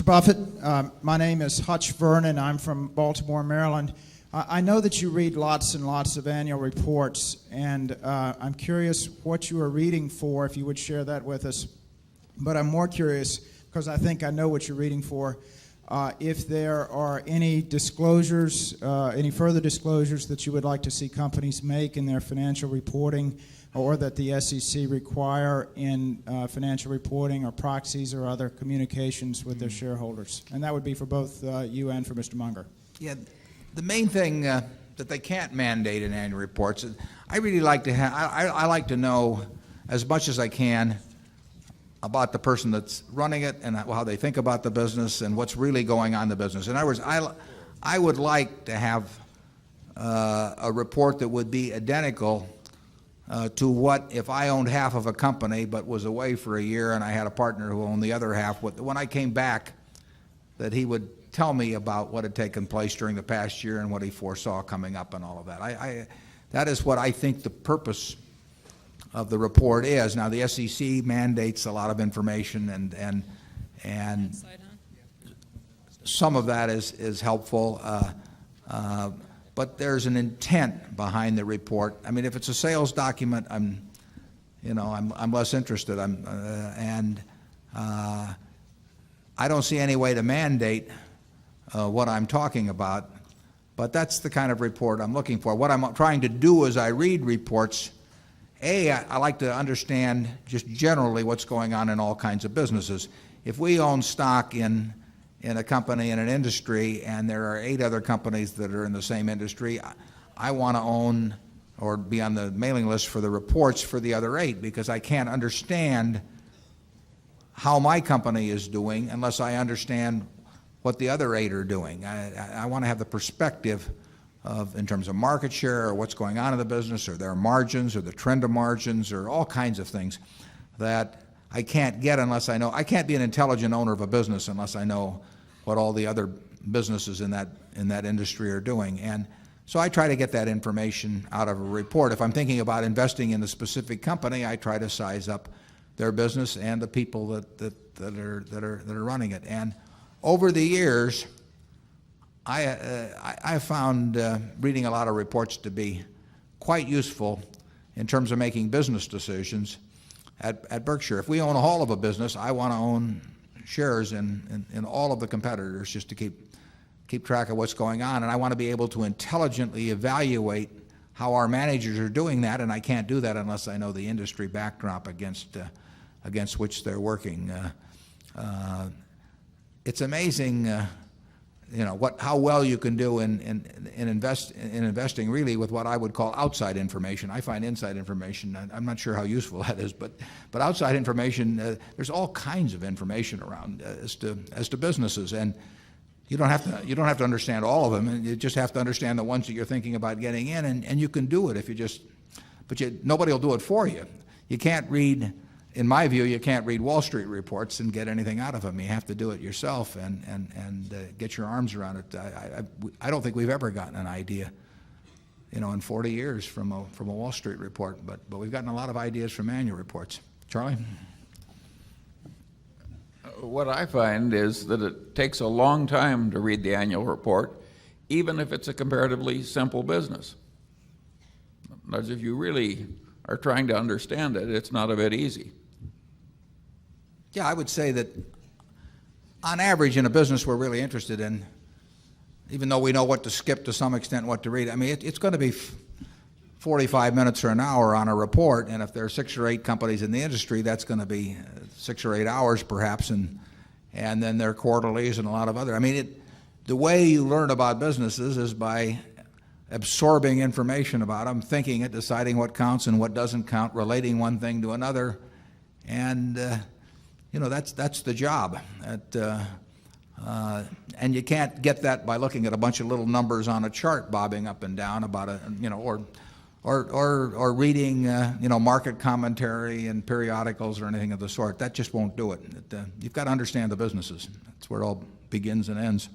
Buffett, my name is Hutch Vernon. I'm from Baltimore, Maryland. I know that you read lots and lots of annual reports, and I'm curious what you are reading for, if you would share that with us. But I'm more curious, because I think I know what you're reading for, if there are any disclosures, any further disclosures that you would like to see companies make in their financial reporting, or that the SEC require in financial reporting or proxies or other communications with their shareholders. And that would be for both you and for Mr. Munger. Yeah, the main thing that they can't mandate in annual reports, I really like to have, I like to know as much as I can about the person that's running it and how they think about the business and what's really going on in the business. In other words, I would like to have a report that would be identical to what if I owned half of a company but was away for a year and I had a partner who owned the other half. When I came back, that he would tell me about what had taken place during the past year and what he foresaw coming up and all of that. That is what I think the purpose of the report is. Now, the SEC mandates a lot of information, and some of that is helpful. But there's an intent behind the report. I mean, if it's a sales document, I'm less interested. I don't see any way to mandate what I'm talking about. But that's the kind of report I'm looking for. What I'm trying to do as I read reports, I like to understand just generally what's going on in all kinds of businesses. If we own stock in a company, in an industry, and there are 8 other companies that are in the same industry, I want to own or be on the mailing list for the reports for the other 8, because I can't understand how my company is doing unless I understand what the other 8 are doing. I want to have the perspective of, in terms of market share or what's going on in the business or their margins or the trend of margins or all kinds of things that I can't get unless I know. I can't be an intelligent owner of a business unless I know what all the other businesses in that industry are doing. And so I try to get that information out of a report. If I'm thinking about investing in a specific company, I try to size up their business and the people that are running it. And over the years, I found reading a lot of reports to be quite useful in terms of making business decisions. At Berkshire, if we own a whole of a business, I want to own shares in all of the competitors just to keep track of what's going on. And I want to be able to intelligently evaluate how our managers are doing that, and I can't do that unless I know the industry backdrop against which they're working. It's amazing how well you can do in investing really with what I would call outside information. I find inside information, I'm not sure how useful that is, but outside information, there's all kinds of information around as to businesses, and you don't have to understand all of them, and you just have to understand the ones that you're thinking about getting in, and you can do it if you just, nobody will do it for you. You can't read. In my view, you can't read Wall Street reports and get anything out of them. You have to do it yourself and get your arms around it. I don't think we've ever gotten an idea, in 40 years from a Wall Street report, but we've gotten a lot of ideas from annual reports. Charlie? What I find is that it takes a long time to read the annual report, even if it's a comparatively simple business. As if you really are trying to understand it, it's not a bit easy. Yeah, I would say that on average in a business we're really interested in, even though we know what to skip to some extent, what to read, I mean, it's going to be 45 minutes or an hour on a report, and if there are 6 or 8 companies in the industry, that's going to be 6 or 8 hours perhaps, and then there are quarterlies and a lot of other. I mean, the way you learn about businesses is by absorbing information about them, thinking it, deciding what counts and what doesn't count, relating one thing to another, and that's the job. And you can't get that by looking at a bunch of little numbers on a chart bobbing up and down about or reading market commentary and periodicals or anything of the sort. That just won't do it. You've got to understand the businesses. That's where it all begins and ends.